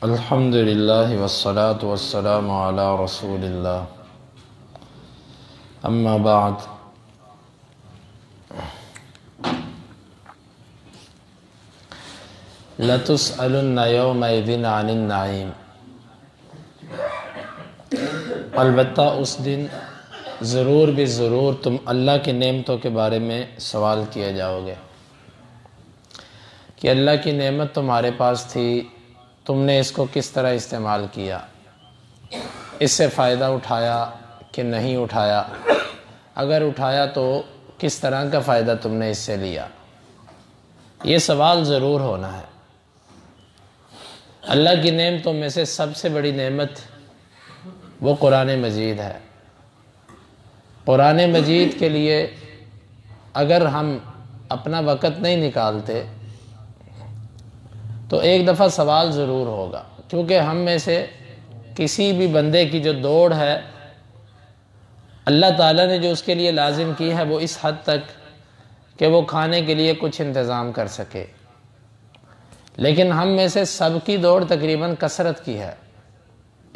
الحمدللہ والصلاة والسلام علی رسول اللہ اما بعد لَتُسْأَلُنَّ يَوْمَئِذٍ عَنِ النَّعِيمِ، البتہ اس دن ضرور بھی ضرور تم اللہ کی نعمتوں کے بارے میں سوال کیے جاؤ گے کہ اللہ کی نعمت تمہارے پاس تھی، تم نے اس کو کس طرح استعمال کیا، اس سے فائدہ اٹھایا کہ نہیں اٹھایا، اگر اٹھایا تو کس طرح کا فائدہ تم نے اس سے لیا۔ یہ سوال ضرور ہونا ہے۔ اللہ کی نعمتوں میں سے سب سے بڑی نعمت وہ قرآن مجید ہے۔ قرآن مجید کے لیے اگر ہم اپنا وقت نہیں نکالتے تو ایک دفعہ سوال ضرور ہوگا، کیونکہ ہم میں سے کسی بھی بندے کی جو دوڑ ہے اللہ تعالیٰ نے جو اس کے لیے لازم کی ہے وہ اس حد تک کہ وہ کھانے کے لیے کچھ انتظام کر سکے، لیکن ہم میں سے سب کی دوڑ تقریباً کثرت کی ہے۔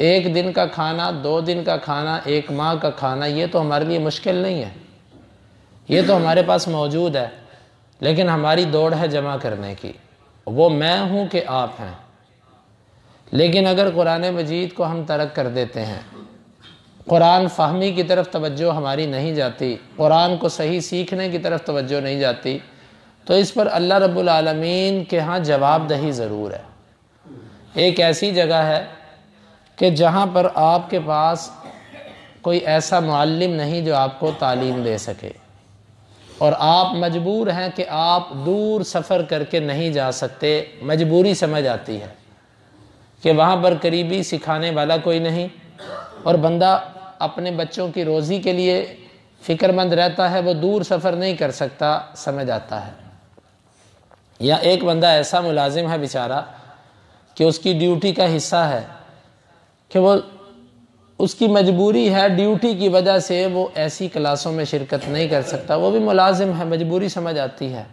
ایک دن کا کھانا، 2 دن کا کھانا، 1 ماہ کا کھانا، یہ تو ہمارے لیے مشکل نہیں ہے، یہ تو ہمارے پاس موجود ہے، لیکن ہماری دوڑ ہے جمع کرنے کی، وہ میں ہوں کہ آپ ہیں۔ لیکن اگر قرآن مجید کو ہم ترک کر دیتے ہیں، قرآن فہمی کی طرف توجہ ہماری نہیں جاتی، قرآن کو صحیح سیکھنے کی طرف توجہ نہیں جاتی، تو اس پر اللہ رب العالمین کے ہاں جواب دہی ضرور ہے۔ ایک ایسی جگہ ہے کہ جہاں پر آپ کے پاس کوئی ایسا معلم نہیں جو آپ کو تعلیم دے سکے، اور آپ مجبور ہیں کہ آپ دور سفر کر کے نہیں جا سکتے، مجبوری سمجھ آتی ہے کہ وہاں پر قریبی سکھانے والا کوئی نہیں، اور بندہ اپنے بچوں کی روزی کے لیے فکر مند رہتا ہے، وہ دور سفر نہیں کر سکتا، سمجھ آتا ہے۔ یا ایک بندہ ایسا ملازم ہے بیچارہ کہ اس کی ڈیوٹی کا حصہ ہے کہ وہ اس کی مجبوری ہے، ڈیوٹی کی وجہ سے وہ ایسی کلاسوں میں شرکت نہیں کر سکتا، وہ بھی ملازم ہے، مجبوری سمجھ آتی ہے۔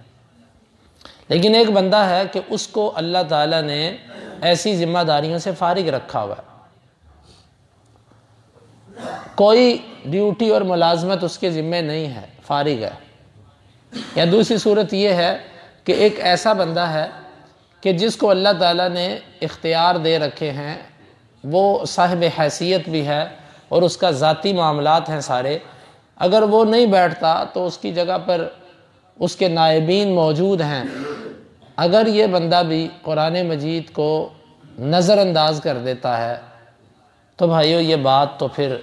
لیکن ایک بندہ ہے کہ اس کو اللہ تعالیٰ نے ایسی ذمہ داریوں سے فارغ رکھا ہوا ہے، کوئی ڈیوٹی اور ملازمت اس کے ذمہ نہیں ہے، فارغ ہے۔ یا دوسری صورت یہ ہے کہ ایک ایسا بندہ ہے کہ جس کو اللہ تعالیٰ نے اختیار دے رکھے ہیں، وہ صاحب حیثیت بھی ہے اور اس کا ذاتی معاملات ہیں سارے، اگر وہ نہیں بیٹھتا تو اس کی جگہ پر اس کے نائبین موجود ہیں، اگر یہ بندہ بھی قرآن مجید کو نظر انداز کر دیتا ہے تو بھائیو یہ بات تو پھر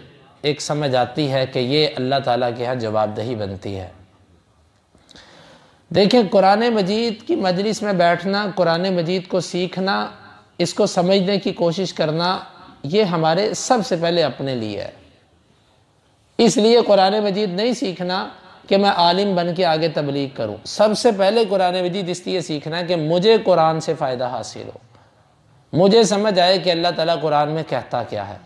ایک سمجھ آتی ہے کہ یہ اللہ تعالیٰ کے ہاں جواب دہی بنتی ہے۔ دیکھیں، قرآن مجید کی مجلس میں بیٹھنا، قرآن مجید کو سیکھنا، اس کو سمجھنے کی کوشش کرنا، یہ ہمارے سب سے پہلے اپنے لیے ہے۔ اس لیے قرآن مجید نہیں سیکھنا کہ میں عالم بن کے آگے تبلیغ کروں، سب سے پہلے قرآن مجید اس لیے سیکھنا ہے کہ مجھے قرآن سے فائدہ حاصل ہو، مجھے سمجھ آئے کہ اللہ تعالیٰ قرآن میں کہتا کیا ہے۔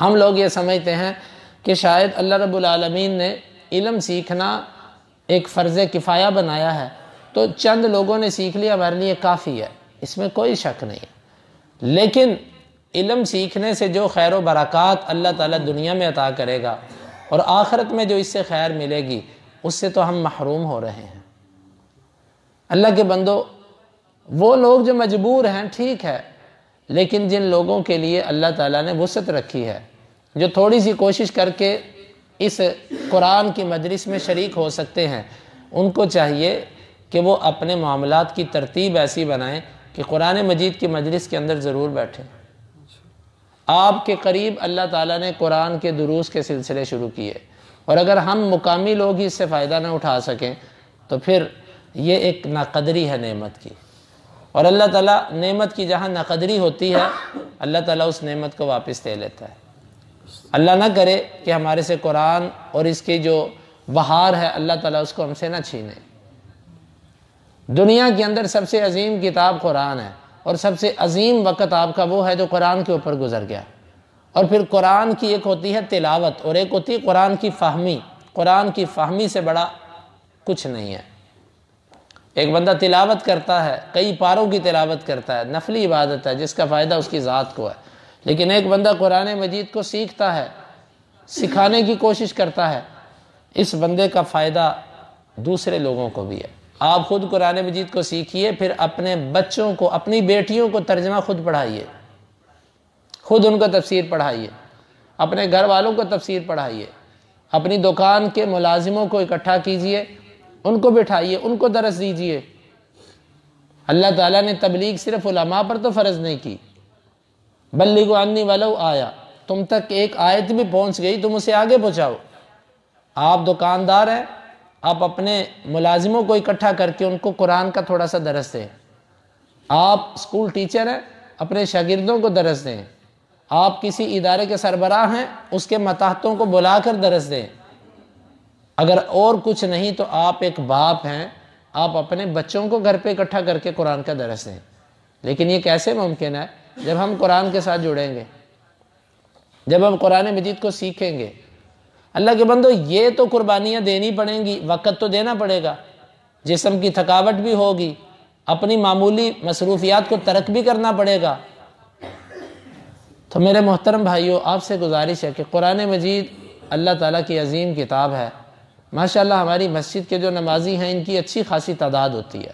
ہم لوگ یہ سمجھتے ہیں کہ شاید اللہ رب العالمین نے علم سیکھنا ایک فرض کفایہ بنایا ہے، تو چند لوگوں نے سیکھ لیا ہمارے لیے کافی ہے، اس میں کوئی شک نہیں ہے۔ لیکن علم سیکھنے سے جو خیر و برکات اللہ تعالیٰ دنیا میں عطا کرے گا اور آخرت میں جو اس سے خیر ملے گی، اس سے تو ہم محروم ہو رہے ہیں۔ اللہ کے بندو، وہ لوگ جو مجبور ہیں ٹھیک ہے، لیکن جن لوگوں کے لیے اللہ تعالیٰ نے وسعت رکھی ہے، جو تھوڑی سی کوشش کر کے اس قرآن کی مجلس میں شریک ہو سکتے ہیں، ان کو چاہیے کہ وہ اپنے معاملات کی ترتیب ایسی بنائیں کہ قرآن مجید کی مجلس کے اندر ضرور بیٹھیں۔ آپ کے قریب اللہ تعالیٰ نے قرآن کے دروس کے سلسلے شروع کیے، اور اگر ہم مقامی لوگ ہی اس سے فائدہ نہ اٹھا سکیں تو پھر یہ ایک ناقدری ہے نعمت کی، اور اللہ تعالیٰ نعمت کی جہاں ناقدری ہوتی ہے اللہ تعالیٰ اس نعمت کو واپس دے لیتا ہے۔ اللہ نہ کرے کہ ہمارے سے قرآن اور اس کی جو بہار ہے اللہ تعالیٰ اس کو ہم سے نہ چھینے۔ دنیا کے اندر سب سے عظیم کتاب قرآن ہے، اور سب سے عظیم وقت آپ کا وہ ہے جو قرآن کے اوپر گزر گیا، اور پھر قرآن کی ایک ہوتی ہے تلاوت اور ایک ہوتی ہے قرآن کی فہمی۔ قرآن کی فہمی سے بڑا کچھ نہیں ہے۔ ایک بندہ تلاوت کرتا ہے، کئی پاروں کی تلاوت کرتا ہے، نفلی عبادت ہے جس کا فائدہ اس کی ذات کو ہے، لیکن ایک بندہ قرآن مجید کو سیکھتا ہے، سکھانے کی کوشش کرتا ہے، اس بندے کا فائدہ دوسرے لوگوں کو بھی ہے۔ آپ خود قرآن مجید کو سیکھیے، پھر اپنے بچوں کو، اپنی بیٹیوں کو ترجمہ خود پڑھائیے، خود ان کو تفسیر پڑھائیے، اپنے گھر والوں کو تفسیر پڑھائیے، اپنی دکان کے ملازموں کو اکٹھا کیجئے، ان کو بٹھائیے، ان کو درس دیجئے۔ اللہ تعالیٰ نے تبلیغ صرف علماء پر تو فرض نہیں کی، بلغوا عنی ولو آیا، تم تک ایک آیت بھی پہنچ گئی تم اسے آگے پہنچاؤ۔ آپ دکاندار ہیں، آپ اپنے ملازموں کو اکٹھا کر کے ان کو قرآن کا تھوڑا سا درس دیں۔ آپ اسکول ٹیچر ہیں، اپنے شاگردوں کو درس دیں۔ آپ کسی ادارے کے سربراہ ہیں، اس کے ماتحتوں کو بلا کر درس دیں۔ اگر اور کچھ نہیں تو آپ ایک باپ ہیں، آپ اپنے بچوں کو گھر پہ اکٹھا کر کے قرآن کا درس دیں۔ لیکن یہ کیسے ممکن ہے؟ جب ہم قرآن کے ساتھ جڑیں گے، جب ہم قرآن مجید کو سیکھیں گے۔ اللہ کے بندو، یہ تو قربانیاں دینی پڑیں گی، وقت تو دینا پڑے گا، جسم کی تھکاوٹ بھی ہوگی، اپنی معمولی مصروفیات کو ترک بھی کرنا پڑے گا۔ تو میرے محترم بھائیوں، آپ سے گزارش ہے کہ قرآن مجید اللہ تعالیٰ کی عظیم کتاب ہے۔ ماشاءاللہ ہماری مسجد کے جو نمازی ہیں ان کی اچھی خاصی تعداد ہوتی ہے،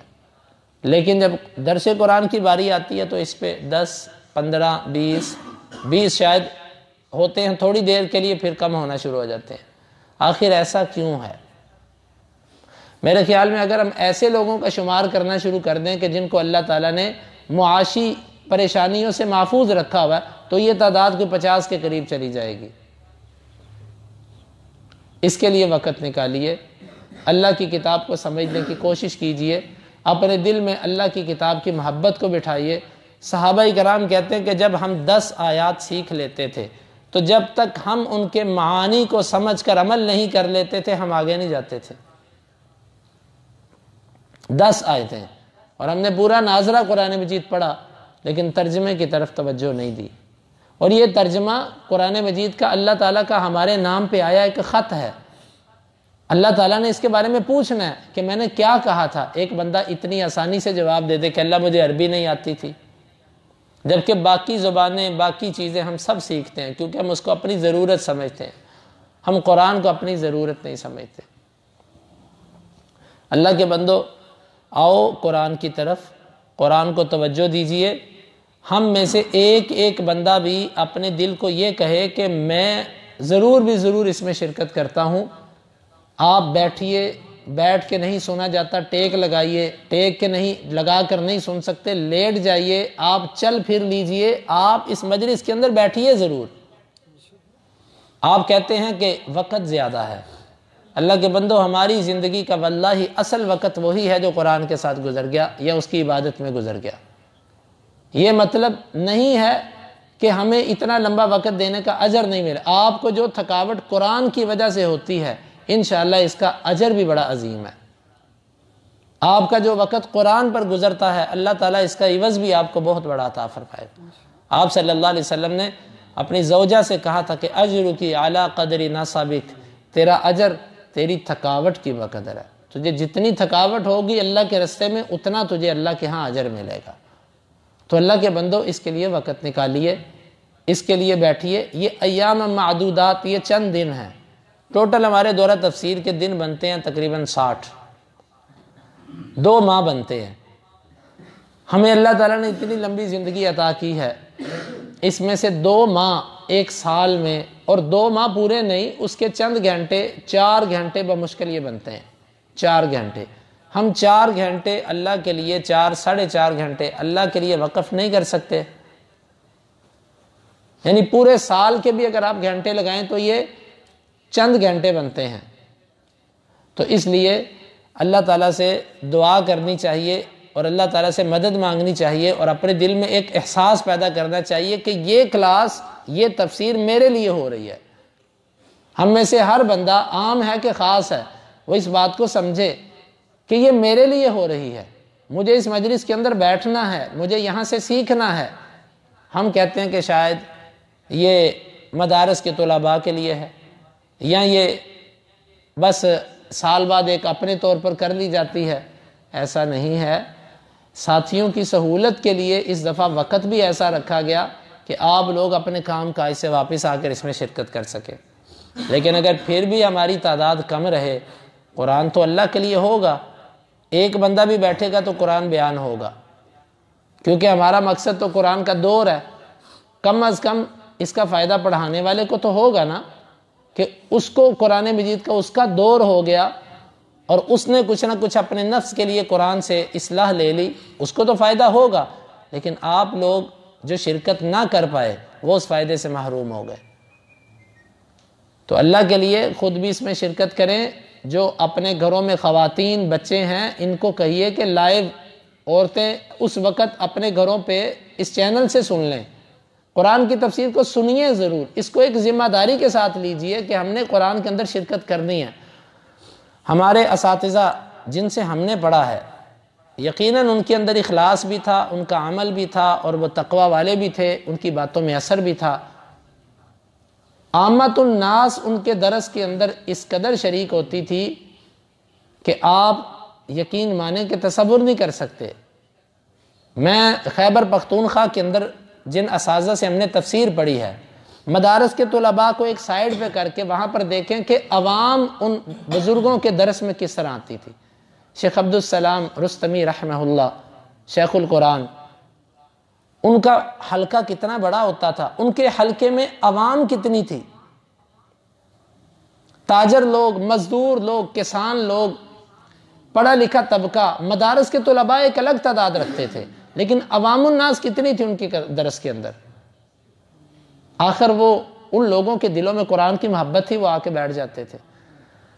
لیکن جب درس قرآن کی باری آتی ہے تو اس پہ 10 15 20 شاید ہوتے ہیں، تھوڑی دیر کے لیے پھر کم ہونا شروع ہو جاتے ہیں۔ آخر ایسا کیوں ہے؟ میرے خیال میں اگر ہم ایسے لوگوں کا شمار کرنا شروع کر دیں کہ جن کو اللہ تعالیٰ نے معاشی پریشانیوں سے محفوظ رکھا ہوا ہے، تو یہ تعداد کوئی 50 کے قریب چلی جائے گی۔ اس کے لیے وقت نکالیے، اللہ کی کتاب کو سمجھنے کی کوشش کیجئے، اپنے دل میں اللہ کی کتاب کی محبت کو بٹھائیے۔ صحابہ کرام کہتے ہیں کہ جب ہم 10 آیات سیکھ لیتے تھے تو جب تک ہم ان کے معانی کو سمجھ کر عمل نہیں کر لیتے تھے ہم آگے نہیں جاتے تھے۔ 10 آیتیں، اور ہم نے پورا ناظرہ قرآن مجید پڑھا لیکن ترجمے کی طرف توجہ نہیں دی۔ اور یہ ترجمہ قرآن مجید کا اللہ تعالیٰ کا ہمارے نام پہ آیا ایک خط ہے۔ اللہ تعالیٰ نے اس کے بارے میں پوچھنا ہے کہ میں نے کیا کہا تھا۔ ایک بندہ اتنی آسانی سے جواب دے دے کہ اللہ مجھے عربی نہیں آتی تھی، جبکہ باقی زبانیں، باقی چیزیں ہم سب سیکھتے ہیں کیونکہ ہم اس کو اپنی ضرورت سمجھتے ہیں، ہم قرآن کو اپنی ضرورت نہیں سمجھتے۔ اللہ کے بندو، آؤ قرآن کی طرف، قرآن کو توجہ دیجئے۔ ہم میں سے ایک ایک بندہ بھی اپنے دل کو یہ کہے کہ میں ضرور اس میں شرکت کرتا ہوں۔ آپ بیٹھیے، بیٹھ کے نہیں سنا جاتا، ٹیک لگائیے، ٹیک کے نہیں لگا کر نہیں سن سکتے، لیٹ جائیے، آپ چل پھر لیجئے، آپ اس مجلس کے اندر بیٹھیے ضرور۔ آپ کہتے ہیں کہ وقت زیادہ ہے، اللہ کے بندو ہماری زندگی کا واللہ اصل وقت وہی ہے جو قرآن کے ساتھ گزر گیا یا اس کی عبادت میں گزر گیا۔ یہ مطلب نہیں ہے کہ ہمیں اتنا لمبا وقت دینے کا اجر نہیں ملے۔ آپ کو جو تھکاوٹ قرآن کی وجہ سے ہوتی ہے انشاءاللہ اس کا اجر بھی بڑا عظیم ہے۔ آپ کا جو وقت قرآن پر گزرتا ہے اللہ تعالیٰ اس کا عوض بھی آپ کو بہت بڑا عطا فرمائے گا۔ آپ صلی اللہ علیہ وسلم نے اپنی زوجہ سے کہا تھا کہ اجرکی علی قدر نصابک، تیرا اجر تیری تھکاوٹ کی بقدر ہے۔ تجھے جتنی تھکاوٹ ہوگی اللہ کے رستے میں اتنا تجھے اللہ کے ہاں اجر ملے گا۔ تو اللہ کے بندو اس کے لیے وقت نکالیے، اس کے لیے بیٹھیے۔ یہ ایام معدودات، یہ چند دن ہیں۔ ٹوٹل ہمارے دورہ تفسیر کے دن بنتے ہیں تقریباً 60، 2 ماہ بنتے ہیں۔ ہمیں اللہ تعالیٰ نے اتنی لمبی زندگی عطا کی ہے، اس میں سے 2 ماہ ایک سال میں، اور 2 ماہ پورے نہیں، اس کے چند گھنٹے، 4 گھنٹے بمشکل یہ بنتے ہیں، 4 گھنٹے۔ ہم 4 گھنٹے اللہ کے لیے، 4-4.5 گھنٹے اللہ کے لیے وقف نہیں کر سکتے۔ یعنی پورے سال کے بھی اگر آپ گھنٹے لگائیں تو یہ چند گھنٹے بنتے ہیں۔ تو اس لیے اللہ تعالیٰ سے دعا کرنی چاہیے اور اللہ تعالیٰ سے مدد مانگنی چاہیے، اور اپنے دل میں ایک احساس پیدا کرنا چاہیے کہ یہ کلاس، یہ تفسیر میرے لیے ہو رہی ہے۔ ہم میں سے ہر بندہ، عام ہے کہ خاص ہے، وہ اس بات کو سمجھے کہ یہ میرے لیے ہو رہی ہے، مجھے اس مجلس کے اندر بیٹھنا ہے، مجھے یہاں سے سیکھنا ہے۔ ہم کہتے ہیں کہ شاید یہ مدارس کے طلباء کے لیے ہے، یا یہ بس سال بعد ایک اپنے طور پر کر لی جاتی ہے، ایسا نہیں ہے۔ ساتھیوں کی سہولت کے لیے اس دفعہ وقت بھی ایسا رکھا گیا کہ آپ لوگ اپنے کام کاج سے واپس آ کر اس میں شرکت کر سکیں۔ لیکن اگر پھر بھی ہماری تعداد کم رہے، قرآن تو اللہ کے لیے ہوگا، ایک بندہ بھی بیٹھے گا تو قرآن بیان ہوگا، کیونکہ ہمارا مقصد تو قرآن کا دور ہے۔ کم از کم اس کا فائدہ پڑھانے والے کو تو ہوگا نا، کہ اس کو قرآن مجید کا اس کا دور ہو گیا اور اس نے کچھ نہ کچھ اپنے نفس کے لیے قرآن سے اصلاح لے لی، اس کو تو فائدہ ہوگا۔ لیکن آپ لوگ جو شرکت نہ کر پائے وہ اس فائدے سے محروم ہو گئے۔ تو اللہ کے لیے خود بھی اس میں شرکت کریں۔ جو اپنے گھروں میں خواتین بچے ہیں ان کو کہیے کہ لائیو عورتیں اس وقت اپنے گھروں پہ اس چینل سے سن لیں، قرآن کی تفسیر کو سنیے ضرور، اس کو ایک ذمہ داری کے ساتھ لیجئے کہ ہم نے قرآن کے اندر شرکت کرنی ہے۔ ہمارے اساتذہ جن سے ہم نے پڑھا ہے یقیناً ان کے اندر اخلاص بھی تھا، ان کا عمل بھی تھا اور وہ تقوی والے بھی تھے، ان کی باتوں میں اثر بھی تھا۔ عامت الناس ان کے درس کے اندر اس قدر شریک ہوتی تھی کہ آپ یقین مانیں کہ تصور نہیں کر سکتے۔ میں خیبر پختونخوا کے اندر جن اساتذہ سے ہم نے تفسیر پڑھی ہے، مدارس کے طلباء کو ایک سائیڈ پہ کر کے وہاں پر دیکھیں کہ عوام ان بزرگوں کے درس میں کس طرح آتی تھی۔ شیخ عبدالسلام رستمی رحمہ اللہ، شیخ القرآن، ان کا حلقہ کتنا بڑا ہوتا تھا، ان کے حلقے میں عوام کتنی تھی، تاجر لوگ، مزدور لوگ، کسان لوگ، پڑھا لکھا طبقہ۔ مدارس کے طلباء ایک الگ تعداد رکھتے تھے، لیکن عوام الناس کتنی تھی ان کے درس کے اندر۔ آخر وہ ان لوگوں کے دلوں میں قرآن کی محبت تھی، وہ آ کے بیٹھ جاتے تھے۔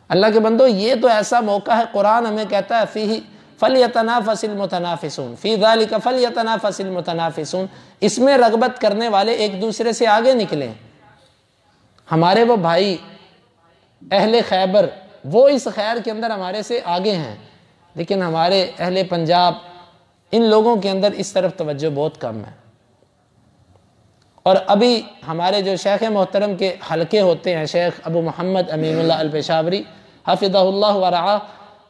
اللہ کے بندو، یہ تو ایسا موقع ہے، قرآن ہمیں کہتا ہے فیہ فَلْيَتَنَافَسِ الْمُتَنَافِسُونَ فِي ذَلِكَ فَلْيَتَنَافَسِ الْمُتَنَافِسُونَ، اس میں رغبت کرنے والے ایک دوسرے سے آگے نکلیں۔ ہمارے وہ بھائی اہل خیبر وہ اس خیر کے اندر ہمارے سے آگے ہیں، لیکن ہمارے اہل پنجاب ان لوگوں کے اندر اس طرف توجہ بہت کم ہے۔ اور ابھی ہمارے جو شیخ محترم کے حلقے ہوتے ہیں، شیخ ابو محمد امین اللہ الپشاوری حفظہ اللہ ورعاہ،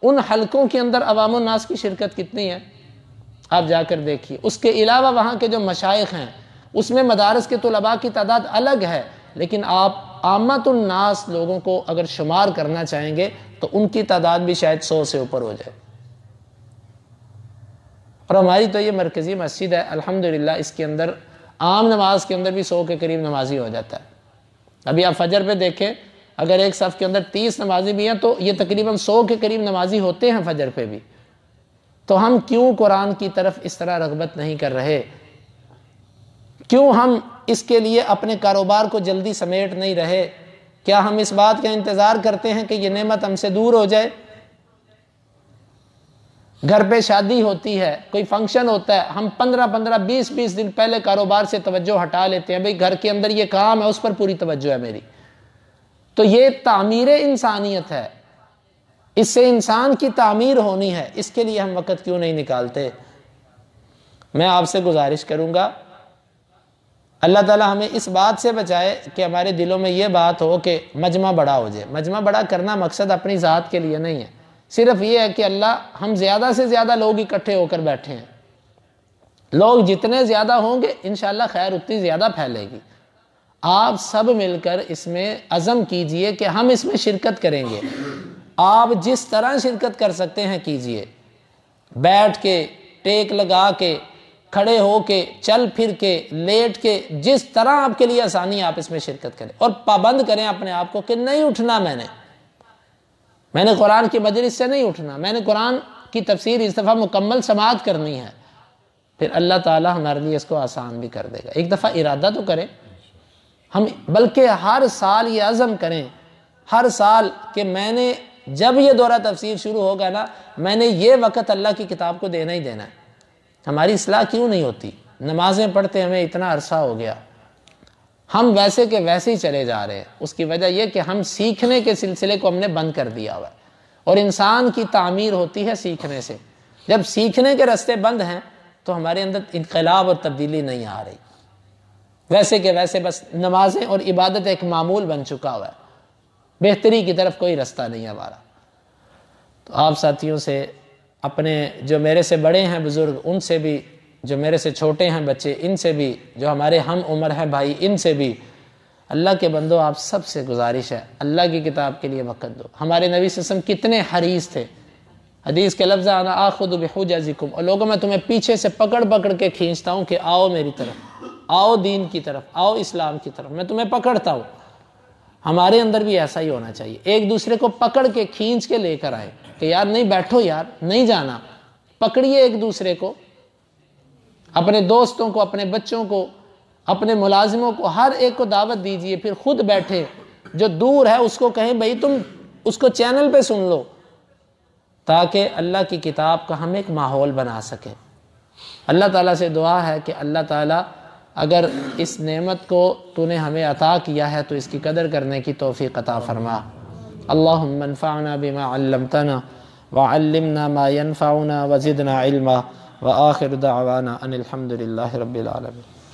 ان حلقوں کے اندر عوام الناس کی شرکت کتنی ہے آپ جا کر دیکھیے۔ اس کے علاوہ وہاں کے جو مشائخ ہیں اس میں مدارس کے طلباء کی تعداد الگ ہے، لیکن آپ عامت الناس لوگوں کو اگر شمار کرنا چاہیں گے تو ان کی تعداد بھی شاید 100 سے اوپر ہو جائے۔ اور ہماری تو یہ مرکزی مسجد ہے، الحمدللہ اس کے اندر عام نماز کے اندر بھی 100 کے قریب نمازی ہو جاتا ہے۔ ابھی آپ فجر پہ دیکھیں، اگر ایک صف کے اندر 30 نمازی بھی ہیں تو یہ تقریباً 100 کے قریب نمازی ہوتے ہیں فجر پہ بھی۔ تو ہم کیوں قرآن کی طرف اس طرح رغبت نہیں کر رہے؟ کیوں ہم اس کے لیے اپنے کاروبار کو جلدی سمیٹ نہیں رہے؟ کیا ہم اس بات کا انتظار کرتے ہیں کہ یہ نعمت ہم سے دور ہو جائے؟ گھر پہ شادی ہوتی ہے، کوئی فنکشن ہوتا ہے، ہم 15 20 دن پہلے کاروبار سے توجہ ہٹا لیتے ہیں، بھئی گھر کے اندر یہ کام ہے اس پر پوری توجہ ہے میری۔ تو یہ تعمیر انسانیت ہے، اس سے انسان کی تعمیر ہونی ہے، اس کے لیے ہم وقت کیوں نہیں نکالتے؟ میں آپ سے گزارش کروں گا، اللہ تعالی ہمیں اس بات سے بچائے کہ ہمارے دلوں میں یہ بات ہو کہ مجمع بڑا ہو جائے۔ مجمع بڑا کرنا مقصد اپنی ذات کے لیے نہیں ہے، صرف یہ ہے کہ اللہ ہم زیادہ سے زیادہ لوگ اکٹھے ہو کر بیٹھے ہیں۔ لوگ جتنے زیادہ ہوں گے انشاءاللہ خیر اتنی زیادہ پھیلے گی۔ آپ سب مل کر اس میں عزم کیجئے کہ ہم اس میں شرکت کریں گے۔ آپ جس طرح شرکت کر سکتے ہیں کیجئے، بیٹھ کے، ٹیک لگا کے، کھڑے ہو کے، چل پھر کے، لیٹ کے، جس طرح آپ کے لیے آسانی آپ اس میں شرکت کریں، اور پابند کریں اپنے آپ کو کہ نہیں اٹھنا، میں نے قرآن کی مجلس سے نہیں اٹھنا، میں نے قرآن کی تفسیر اس دفعہ مکمل سماعت کرنی ہے۔ پھر اللہ تعالی ہمارے لیے اس کو آسان بھی کر دے گا۔ ایک دفعہ ارادہ تو کریں ہم، بلکہ ہر سال یہ عزم کریں، ہر سال کہ میں نے جب یہ دورہ تفسیر شروع ہوگا نا، میں نے یہ وقت اللہ کی کتاب کو دینا ہی دینا ہے۔ ہماری اصلاح کیوں نہیں ہوتی؟ نمازیں پڑھتے ہمیں اتنا عرصہ ہو گیا، ہم ویسے کے ویسے ہی چلے جا رہے ہیں۔ اس کی وجہ یہ کہ ہم سیکھنے کے سلسلے کو ہم نے بند کر دیا ہوا ہے، اور انسان کی تعمیر ہوتی ہے سیکھنے سے۔ جب سیکھنے کے راستے بند ہیں تو ہمارے اندر انقلاب اور تبدیلی نہیں آ رہی، ویسے کہ ویسے بس نمازیں اور عبادت ایک معمول بن چکا ہوا ہے، بہتری کی طرف کوئی راستہ نہیں ہے ہمارا۔ تو آپ ساتھیوں سے اپنے جو میرے سے بڑے ہیں بزرگ ان سے بھی، جو میرے سے چھوٹے ہیں بچے ان سے بھی، جو ہمارے ہم عمر ہیں بھائی ان سے بھی، اللہ کے بندو آپ سب سے گزارش ہے اللہ کی کتاب کے لیے وقت دو۔ ہمارے نبی صلی اللہ علیہ وسلم کتنے حریص تھے، حدیث کے لفظ انا آخذ بحجزکم، اور لوگوں میں تمہیں پیچھے سے پکڑ پکڑ کے کھینچتا ہوں کہ آؤ میری طرف، آؤ دین کی طرف، آؤ اسلام کی طرف، میں تمہیں پکڑتا ہوں۔ ہمارے اندر بھی ایسا ہی ہونا چاہیے، ایک دوسرے کو پکڑ کے کھینچ کے لے کر آئے کہ یار نہیں بیٹھو، یار نہیں جانا، پکڑیے ایک دوسرے کو، اپنے دوستوں کو، اپنے بچوں کو، اپنے ملازموں کو، ہر ایک کو دعوت دیجئے، پھر خود بیٹھے، جو دور ہے اس کو کہیں بھائی تم اس کو چینل پہ سن لو، تاکہ اللہ کی کتاب کا ہم ایک ماحول بنا سکیں۔ اللہ تعالیٰ سے دعا ہے کہ اللہ تعالیٰ اگر اس نعمت کو تو نے ہمیں عطا کیا ہے تو اس کی قدر کرنے کی توفیق عطا فرما۔ اللہم انفعنا بما علمتنا وعلمنا ما ينفعنا وزدنا علما وآخر دعوانا ان الحمد للہ رب العالمین۔